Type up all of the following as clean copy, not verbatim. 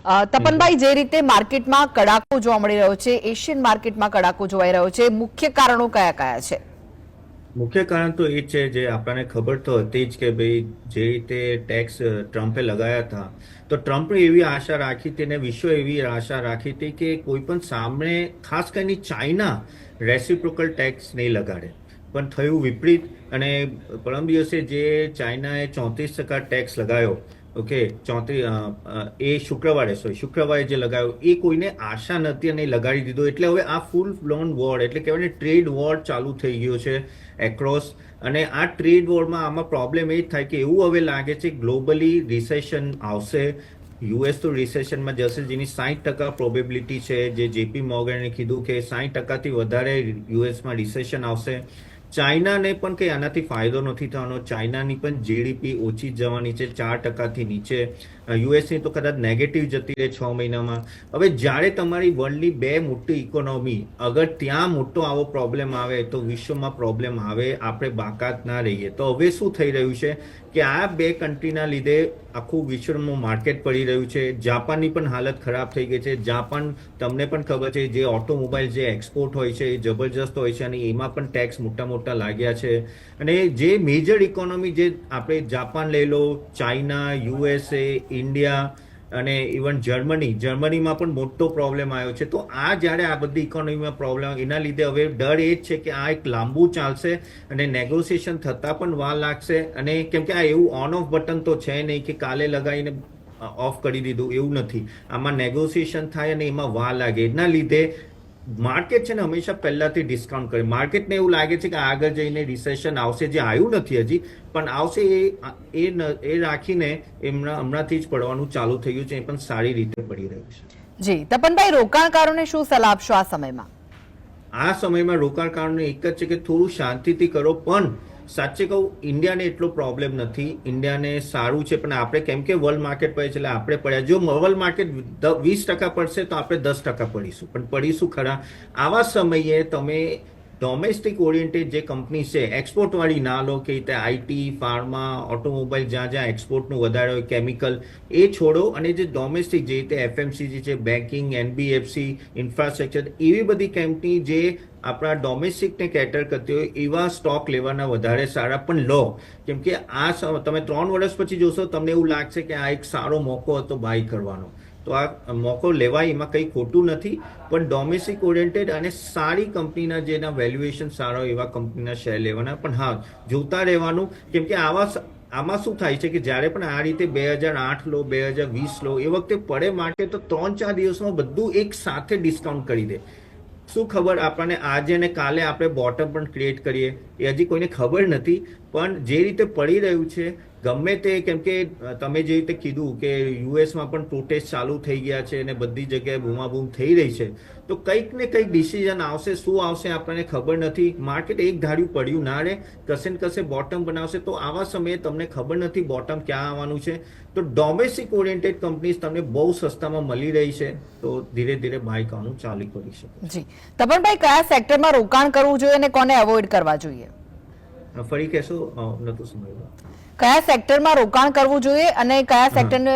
તપનભાઈ, જે રીતે માર્કેટમાં કડાકો જોવા મળી રહ્યો છે, એશિયન માર્કેટમાં કડાકો જોવાઈ રહ્યો છે, મુખ્ય કારણો કયા કયા છે? મુખ્ય કારણ તો એ છે, જે આપણને ખબર તો હતી જ કે ભાઈ જે રીતે ટેક્સ ટ્રમ્પે લગાયા હતા, તો ટ્રમ્પે એવી આશા રાખી હતી અને વિશ્વ એવી આશા રાખી હતી કે કોઈ પણ સામે, ખાસ કરીને ચાઇના, રેસિપ્રોકલ ટેક્સ નહીં લગાડે. પણ થયું વિપરીત, અને પરમ દિવસે જે ચાઇનાએ 34% ટેક્સ લગાવ્યો, ઓકે, એ શુક્રવારે જે લગાવ્યો, એ કોઈને આશા નથી અને લગાડી દીધો. એટલે હવે આ ફૂલ બ્લોન વોર, એટલે કહેવાય ને ટ્રેડ વોર ચાલુ થઈ ગયો છે એક્રોસ. અને આ ટ્રેડ વોરમાં આમાં પ્રોબ્લેમ એ જ થાય કે એવું હવે લાગે છે ગ્લોબલી રિસેશન આવશે. યુએસ તો રિસેશનમાં જશે, જેની 60% પ્રોબેબિલિટી છે. જે જેપી મોર્ગને કીધું કે 60%થી વધારે યુએસમાં રિસેશન આવશે. ચાઇનાને પણ કંઈ આનાથી ફાયદો નથી થવાનો. ચાઇનાની પણ જીડીપી ઓછી જવાની છે, 4%થી નીચે. યુએસની તો કદાચ નેગેટિવ જતી રહે 6 મહિનામાં. હવે જ્યારે તમારી વર્લ્ડની બે મોટી ઇકોનોમી, અગર ત્યાં મોટો આવો પ્રોબ્લેમ આવે તો વિશ્વમાં પ્રોબ્લેમ આવે, આપણે બાકાત ના રહીએ. તો હવે શું થઈ રહ્યું છે કે આ બે કન્ટ્રીના લીધે આખું વિશ્વનું માર્કેટ પડી રહ્યું છે. જાપાનની પણ હાલત ખરાબ થઈ ગઈ છે. જાપાન, તમને પણ ખબર છે, જે ઓટોમોબાઈલ જે એક્સપોર્ટ હોય છે એ જબરજસ્ત હોય છે, અને એમાં પણ ટેક્સ મોટા લાગ્યા છે. અને જે મેજર ઇકોનોમી, જે આપણે જાપાન લઈ લો, ચાઇના, યુએસએ, ઇન્ડિયા અને ઇવન જર્મનીમાં પણ મોટો પ્રોબ્લેમ આવ્યો છે. તો આ જ્યારે આ બધી ઇકોનોમીમાં પ્રોબ્લેમ, એના લીધે હવે ડર એ જ છે કે આ એક લાંબુ ચાલશે અને નેગોશિએશન થતાં પણ વાર લાગશે. અને કેમ કે આ એવું ઓન ઓફ બટન તો છે નહીં કે કાલે લગાવીને ઓફ કરી દીધું, એવું નથી. આમાં નેગોશિએશન થાય અને એમાં વાર લાગે. એના લીધે માર્કેટ છે ને હંમેશા પહેલાથી ડિસ્કાઉન્ટ કરે. માર્કેટને એવું લાગે છે કે આગળ જઈને રિસેશન આવશે, જે આવ્યું નથી હજી, પણ આવશે. એ રાખીને હમણાંથી જ પડવાનું ચાલુ થઈ ગયું છે, એ પણ સારી રીતે પડી રહ્યું છે. જી તપનભાઈ, રોકાણકારોને શું સલાહ આપશો આ સમયમાં? આ સમયમાં રોકાણકારોને એક જ છે કે થોડું શાંતિથી કરો. પણ સાચે કહું, ઇન્ડિયાને એટલો પ્રોબ્લેમ નથી. ઇન્ડિયાને સારું છે, પણ આપણે કેમ કે વર્લ્ડ માર્કેટ પડે છે એટલે આપણે પડ્યા. જો વર્લ્ડ માર્કેટ 20% પડશે તો આપણે 10% પડીશું, પણ પડીશું ખરા. આવા સમયે તમે ડોમેસ્ટિક ઓરિએન્ટેડ જે કંપની છે, એક્સપોર્ટવાળી ના લો, કે આઈટી, ફાર્મા, ઓટોમોબાઈલ, જ્યાં એક્સપોર્ટનું વધારે હોય, કેમિકલ, એ છોડો. અને જે ડોમેસ્ટિક, જે રીતે એફએમસીજી છે, બેન્કિંગ, એનબીએફસી, ઇન્ફ્રાસ્ટ્રક્ચર, એવી બધી કંપની જે આપણા ડોમેસ્ટિકને કેટર કરતી હોય, એવા સ્ટોક લેવાના વધારે સારા. પણ લો, કેમ કે આ તમે 3 વર્ષ પછી જોશો, તમને એવું લાગશે કે આ એક સારો મોકો હતો બાય કરવાનો. તો આ મોકો લેવાય, એમાં કંઈ ખોટું નથી. પણ ડોમેસ્ટિક ઓરિએન્ટેડ અને સારી કંપનીના, જેના વેલ્યુએશન સારો, એવા કંપનીના શેર લેવાના. પણ હા, જોતા રહેવાનું. કેમ કે આમાં શું થાય છે કે જ્યારે પણ આ રીતે 2008 લો, 2020 લો, એ વખતે પડે માર્કેટ તો 3-4 દિવસમાં બધું એક સાથે ડિસ્કાઉન્ટ કરી દે. શું ખબર આપણને આજે અને કાલે આપણે બોટમ પણ ક્રિએટ કરીએ, એ હજી કોઈને ખબર નથી. પણ જે રીતે પડી રહ્યું છે, ગમે તે, કેમ કે તમે જે રીતે કીધું કે યુએસમાં પણ પ્રોટેસ્ટ ચાલુ થઈ ગયા છે અને બધી જગ્યાએ બૂમાબૂમ થઈ રહી છે, તો કંઈક ને કંઈક ડિસિઝન આવશે. શું આવશે આપણને ખબર નથી. માર્કેટ એક ધાર્યું પડ્યું ના રહે, કશે ને કશે બોટમ બનાવશે. તો આવા સમયે તમને ખબર નથી બોટમ ક્યાં આવવાનું છે. તો ડોમેસ્ટિક ઓરિએન્ટેડ કંપનીઝ તમને બહુ સસ્તામાં મળી રહી છે, તો ધીરે ધીરે બાય કરવાનું ચાલુ કરી શકો. જી તપનભાઈ, કયા સેક્ટરમાં રોકાણ કરવું જોઈએ અને કોને અવોઇડ કરવા જોઈએ? ફરી કહેશો, નતું સમજાયું. કયા સેક્ટરમાં રોકાણ કરવું જોઈએ અને કયા સેક્ટરને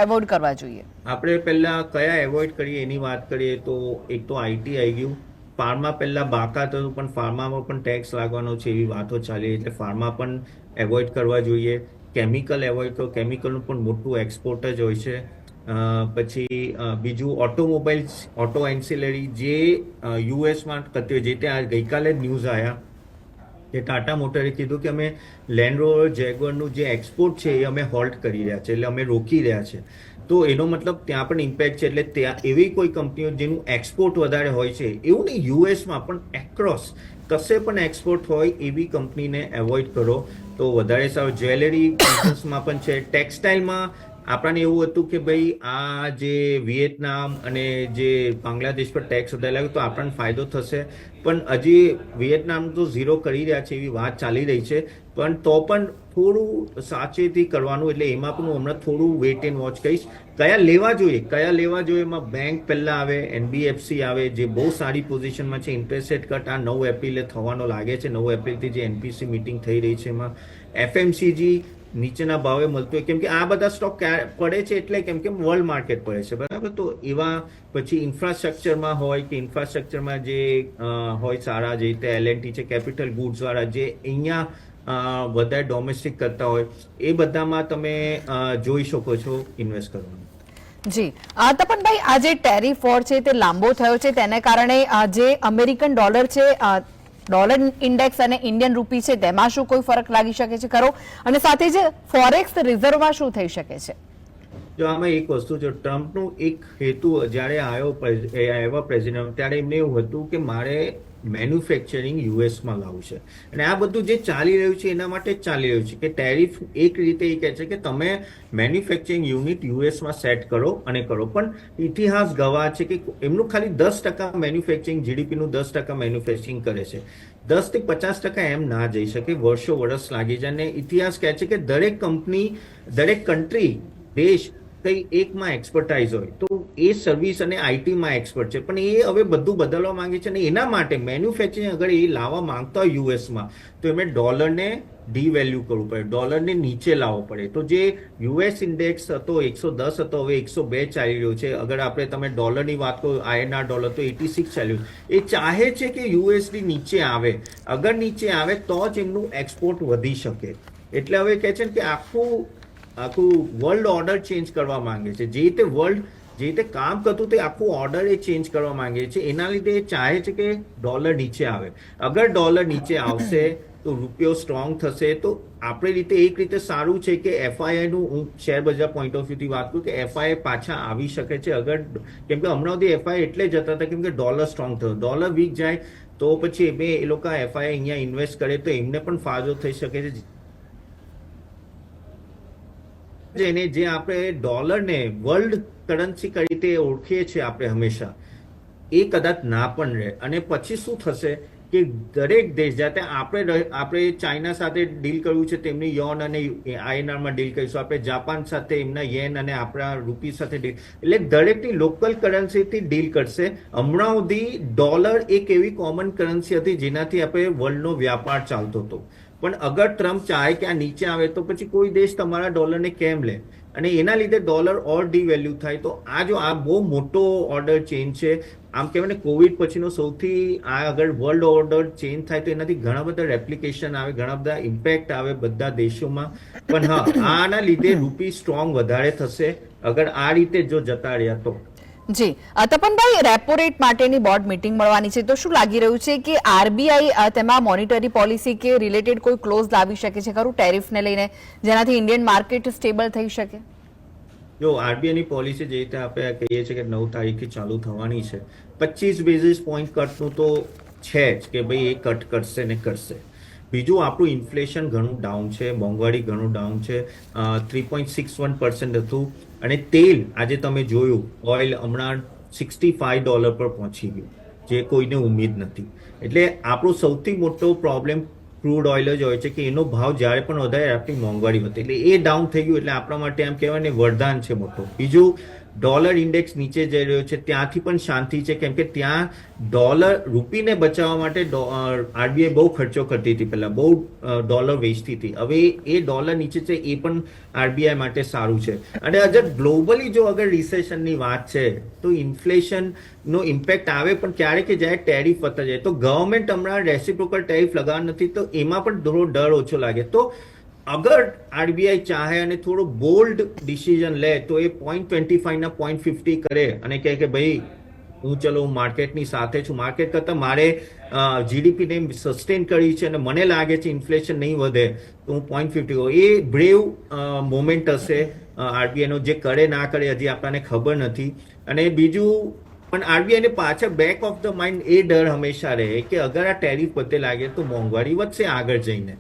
એવોઇડ કરવા જોઈએ? આપણે પહેલા કયા એવોઇડ કરીએ એની વાત કરીએ તો એક તો આઈટી આવી ગયું. ફાર્મા પહેલા બાકાત હતું, પણ ફાર્મામાં પણ ટેક્સ લાગવાનો છે એવી વાતો ચાલી, એટલે ફાર્મા પણ એવોઇડ કરવા જોઈએ. કેમિકલ એવોઇડ કરો, કેમિકલનું પણ મોટું એક્સપોર્ટ જ હોય છે. પછી બીજું ઓટોમોબાઈલ્સ, ઓટો એન્સિલરી, જે યુએસમાં કરતી હોય. જે ત્યાં ગઈકાલે જ ન્યૂઝ આવ્યા કે ટાટા મોટરે કીધું કે અમે લેન્ડ રોવર, જેગવરનું જે એક્સપોર્ટ છે એ અમે હોલ્ટ કરી રહ્યા છે, એટલે અમે રોકી રહ્યા છે. તો એનો મતલબ ત્યાં પણ ઇમ્પેક્ટ છે. એટલે ત્યાં એવી કોઈ કંપનીઓ જેનું એક્સપોર્ટ વધારે હોય છે, એવું નહીં યુએસમાં પણ, એક્રોસ કશે પણ એક્સપોર્ટ હોય એવી કંપનીને એવોઇડ કરો તો વધારે સારું. જ્વેલરી બિઝનેસમાં પણ છે. ટેક્સટાઇલમાં આપણને એવું હતું કે ભાઈ આ જે વિયેતનામ અને જે બાંગ્લાદેશ પર ટેક્સ વધારે લાગ્યો તો આપણને ફાયદો થશે. પણ હજી વિયેતનામ તો 0 કરી રહ્યા છે એવી વાત ચાલી રહી છે. પણ તો પણ થોડું સાવચેતી કરવાનું. એટલે એમાં પણ હું હમણાં થોડું વેઇટ એન્ડ વોચ કહીશ. કયા લેવા જોઈએ એમાં બેંક પહેલા આવે, એનબીએફસી આવે, જે બહુ સારી પોઝિશનમાં છે. ઇન્ટરેસ્ટ રેટ કટ આ 9 એપ્રિલે થવાનો લાગે છે. 9 એપ્રિલથી જે એનપીસી મીટિંગ થઈ રહી છે એમાં. એફએમસીજી નીચેના ભાવે મળતું હોય, કેમ કે આ બધા સ્ટોક પડે છે એટલે કેમ કે વર્લ્ડ માર્કેટ પડે છે, બરાબર. તો એવા પછી ઇન્ફ્રાસ્ટ્રક્ચરમાં હોય કે ઇન્ફ્રાસ્ટ્રક્ચરમાં જે હોય સારા, જે રીતે L&T છે, કેપિટલ ગુડ્સ વાળા જે અહીંયા વધારે ડોમેસ્ટિક કરતા હોય, એ બધામાં તમે જોઈ શકો છો ઇન્વેસ્ટ કરવાનું. જી તપનભાઈ, આ જે ટેરિફ વોર છે તે લાંબો થયો છે, તેને કારણે જે અમેરિકન ડોલર છે, ડોલર ઇન્ડેક્સ અને ઇન્ડિયન રૂપી છે, તેમાં શું કોઈ ફરક લાગી શકે છે ખરો? અને સાથે જ ફોરેક્સ રિઝર્વમાં શું થઈ શકે છે? જો આમાં એક વસ્તુ છે, ટ્રમ્પનું એક હેતુ જ્યારે આવ્યા પ્રેસિડન્ટ, ત્યારે એમને એવું હતું કે મારે મેન્યુફેક્ચરિંગ યુએસમાં લાવવું છે, અને આ બધું જે ચાલી રહ્યું છે એના માટે જ ચાલી રહ્યું છે કે ટેરિફ એક રીતે એ કહે છે કે તમે મેન્યુફેક્ચરિંગ યુનિટ યુએસમાં સેટ કરો અને કરો. પણ ઇતિહાસ ગવાહ છે કે એમનું ખાલી 10% મેન્યુફેક્ચરિંગ, જીડીપીનું 10% મેન્યુફેક્ચરિંગ કરે છે. 10 થી 50% એમ ના જઈ શકે, વર્ષો વર્ષ લાગી જાય. અને ઇતિહાસ કહે છે કે દરેક કંપની, દરેક કન્ટ્રી, દેશ કઈ એકમાં એક્સપર્ટાઇઝ હોય, તો એ સર્વિસ અને આઈટીમાં એક્સપર્ટ છે, પણ એ હવે બધું બદલવા માંગે છે. અને એના માટે મેન્યુફેક્ચરિંગ અગર એ લાવવા માંગતા હોય યુએસમાં, તો એમને ડોલરને ડીવેલ્યુ કરવું પડે, ડોલરને નીચે લાવવો પડે. તો જે યુએસ ઇન્ડેક્સ હતો 110 હતો, હવે 102 ચાલી રહ્યો છે. અગર આપણે તમે ડોલરની વાત કરો, INR ડોલર, તો 86 ચાલ્યું. એ ચાહે છે કે યુએસડી નીચે આવે. અગર નીચે આવે તો જ એમનું એક્સપોર્ટ વધી શકે. એટલે હવે કહે છે કે આખું વર્લ્ડ ઓર્ડર ચેન્જ કરવા માંગે છે. જે રીતે વર્લ્ડ જે રીતે કામ કરતું તે આખું ઓર્ડર એ ચેન્જ કરવા માંગે છે. એના લીધે એ ચાહે છે કે ડોલર નીચે આવે. અગર ડોલર નીચે આવશે તો રૂપિયો સ્ટ્રોંગ થશે. તો આપણી રીતે એક રીતે સારું છે કે FII નું, હું શેર બજાર પોઈન્ટ ઓફ વ્યૂથી વાત કરું, કે FII પાછા આવી શકે છે. અગર કેમ કે હમણાં સુધી FII એટલે જતા હતા કેમ કે ડોલર સ્ટ્રોંગ થયો. ડોલર વીક જાય તો પછી એ લોકો FII અહીંયા ઇન્વેસ્ટ કરે તો એમને પણ ફાયદો થઈ શકે છે. જેને જે આપણે ડોલરને વર્લ્ડ કરન્સી કઈ રીતે ઓળખીએ છીએ આપણે હંમેશા, એ કદાચ ના પણ રહે. અને પછી શું થશે કે દરેક દેશ, જાતે આપણે ચાઇના સાથે ડીલ કરવું છે તેમની યોન અને INR માં ડીલ કરીશું, આપણે જાપાન સાથે એમના યેન અને આપણા રૂપી સાથે ડીલ, એટલે દરેકની લોકલ કરન્સીથી ડીલ કરશે. હમણાં સુધી ડોલર એક એવી કોમન કરન્સી હતી જેનાથી આપણે વર્લ્ડનો વ્યાપાર ચાલતો હતો. પણ અગર ટ્રમ્પ ચાહે કે આ નીચે આવે તો પછી કોઈ દેશ તમારા ડોલરને કેમ લે, અને એના લીધે ડોલર ઓર ડીવેલ્યુ થાય. તો આ બહુ મોટો ઓર્ડર ચેન્જ છે. આમ કહેવાય ને કોવિડ પછીનો સૌથી અગર વર્લ્ડ ઓર્ડર ચેન્જ થાય તો એનાથી ઘણા બધા રેપ્લિકેશન આવે, ઘણા બધા ઇમ્પેક્ટ આવે બધા દેશોમાં. પણ હા, આના લીધે રૂપી સ્ટ્રોંગ વધારે થશે અગર આ રીતે જો જતા રહ્યા તો. જી તપનભાઈ, રેપો રેટ માટેની બોર્ડ મીટિંગ મળવાની છે, તો શું લાગી રહ્યું છે કે RBI તેમાં મોનિટરી પોલિસી કે રિલેટેડ કોઈ ક્લોઝ લાવી શકે છે ખરું ટેરિફને લઈને, જેનાથી ઇન્ડિયન માર્કેટ સ્ટેબલ થઈ શકે? જો RBI ની પોલિસી જે રીતે આપણે કહીએ છીએ કે 9 તારીખથી ચાલુ થવાની છે, 25 બેઝિસ પોઈન્ટ કટનું તો છે જ કે ભાઈ એ કટ કરશે ને કરશે. બીજું, આપણું ઇન્ફ્લેશન ઘણું ડાઉન છે, મોંઘવારી ઘણું ડાઉન છે. 3.61% હતું. અને તેલ આજે તમે જોયું, ઓઇલ હમણાં $65 પર પહોંચી ગયું, જે કોઈને ઉમ્મીદ નથી. એટલે આપણો સૌથી મોટો પ્રોબ્લેમ ક્રૂડ ઓઇલ જ હોય છે કે એનો ભાવ જ્યારે પણ વધારે આપણી મોંઘવારી વધે, એટલે એ ડાઉન થઈ ગયું. એટલે આપણા માટે એમ કહેવાય ને વરદાન છે મોટો. બીજું, ડોલર ઇન્ડેક્સ નીચે જઈ રહ્યો છે, ત્યાંથી પણ શાંતિ છે, કેમ કે ત્યાં રૂપીને બચાવવા માટે RBI બહુ ખર્ચો કરતી હતી, પહેલા બહુ ડોલર વેચતી હતી. હવે એ ડોલર નીચે છે, એ પણ RBI માટે સારું છે. અને અગર ગ્લોબલી જો અગર રિસેશનની વાત છે તો ઇન્ફ્લેશનનો ઇમ્પેક્ટ આવે, પણ ક્યારે કે જ્યારે ટેરિફ વધતા જાય તો ગવર્મેન્ટ હમણાં રેસિપ્રોકલ ટેરિફ લગાવવા નથી, તો એમાં પણ થોડો ડર ઓછો લાગે. તો અગર RBI ચાહે અને થોડો બોલ્ડ ડિસિઝન લે તો એ 0.25 ના 0.50 કરે અને કહે કે ભાઈ હું માર્કેટની સાથે છું, માર્કેટ કરતાં મારે જીડીપીને સસ્ટેન કરી છે અને મને લાગે છે ઇન્ફ્લેશન નહીં વધે, તો હું 0.50. એ બ્રેવ મોમેન્ટ હશે RBI નો. જે કરે ના કરે હજી આપણને ખબર નથી. અને બીજું, પણ RBI ને પાછળ બેક ઓફ ધ માઇન્ડ એ ડર હંમેશા રહે કે અગર આ ટેરિફ વધે લાગે તો મોંઘવારી વધશે આગળ જઈને.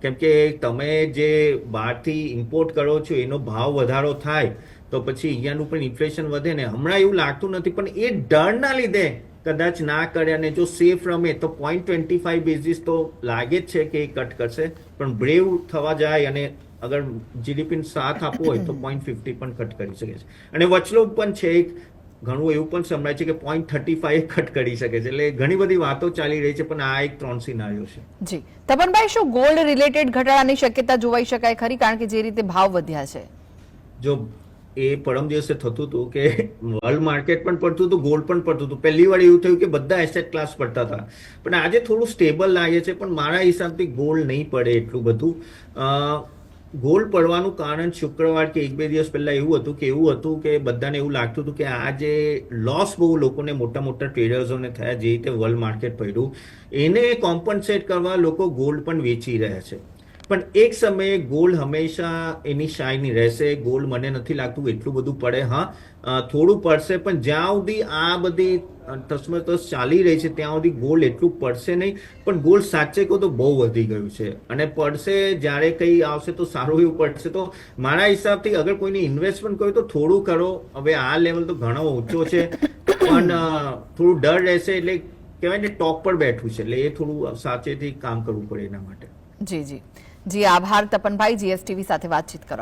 કેમ કે તમે જે બહારથી ઇમ્પોર્ટ કરો છો એનો ભાવ વધારો થાય તો પછી અહીંયાનું પણ ઇન્ફ્લેશન વધે ને. હમણાં એવું લાગતું નથી, પણ એ ડરના લીધે કદાચ ના કરે. અને જો સેફ રમે તો 0.25 બેઝિસ તો લાગે જ છે કે એ કટ કરશે. પણ બ્રેવ થવા જાય અને અગર જીડીપીને સાથ આપવો હોય તો 0.50 પણ કટ કરી શકે છે. અને વચલો પણ છે એક ઘણું એવું પણ સંભળાય છે કે 0.35 કટ કરી શકે છે. એટલે ઘણી બધી વાતો ચાલી રહી છે, પણ આ એક 3 સિનારીઓ છે. જી તપનભાઈ, શું ગોલ્ડ રિલેટેડ ઘટાડાની શક્યતા જોવાઈ શકાય ખરી? કારણ કે જે રીતે ભાવ વધ્યા છે. જો એ પરમ દિવસે થતું હતું કે વર્લ્ડ માર્કેટ પણ પડતું હતું, ગોલ્ડ પણ પડતું હતું. પહેલી વાર એવું થયું કે બધા એસેટ ક્લાસ પડતા હતા, પણ આજે થોડું સ્ટેબલ લાગે છે. પણ મારા હિસાબથી ગોલ્ડ નહીં પડે એટલું બધું. ગોલ્ડ પડવાનું કારણ શુક્રવાર કે 1-2 દિવસ પહેલા એવું હતું કે બધાને એવું લાગતું હતું કે આ જે લોસ બહુ લોકોને મોટા મોટા ટ્રેડર્સોને થયા, જે રીતે વર્લ્ડ માર્કેટ પડ્યું, એને કોમ્પન્સેટ કરવા લોકો ગોલ્ડ પણ વેચી રહ્યા છે. પણ એક સમયે ગોલ્ડ હંમેશા એની શાઇની રહેશે. ગોલ્ડ મને નથી લાગતું એટલું બધું પડે. હા, થોડું પડશે, પણ જ્યાં સુધી આ બધી તસમતસ ચાલી રહી છે ત્યાં સુધી ગોલ્ડ એટલું પડશે નહીં. પણ ગોલ્ડ સાચે કહો તો બહુ વધી ગયું છે, અને પડશે જ્યારે કંઈ આવશે તો સારું એવું પડશે. તો મારા હિસાબથી અગર કોઈને ઇન્વેસ્ટમેન્ટ કર્યું તો થોડું કરો. હવે આ લેવલ તો ઘણો ઊંચો છે, પણ થોડું ડર રહેશે. એટલે કહેવાય ને ટોપ પર બેઠું છે, એટલે એ થોડું સાચેથી કામ કરવું પડે એના માટે. જી જી જી, આભાર તપનભાઈ, જીએસટીવી સાથે વાતચીત કરવા.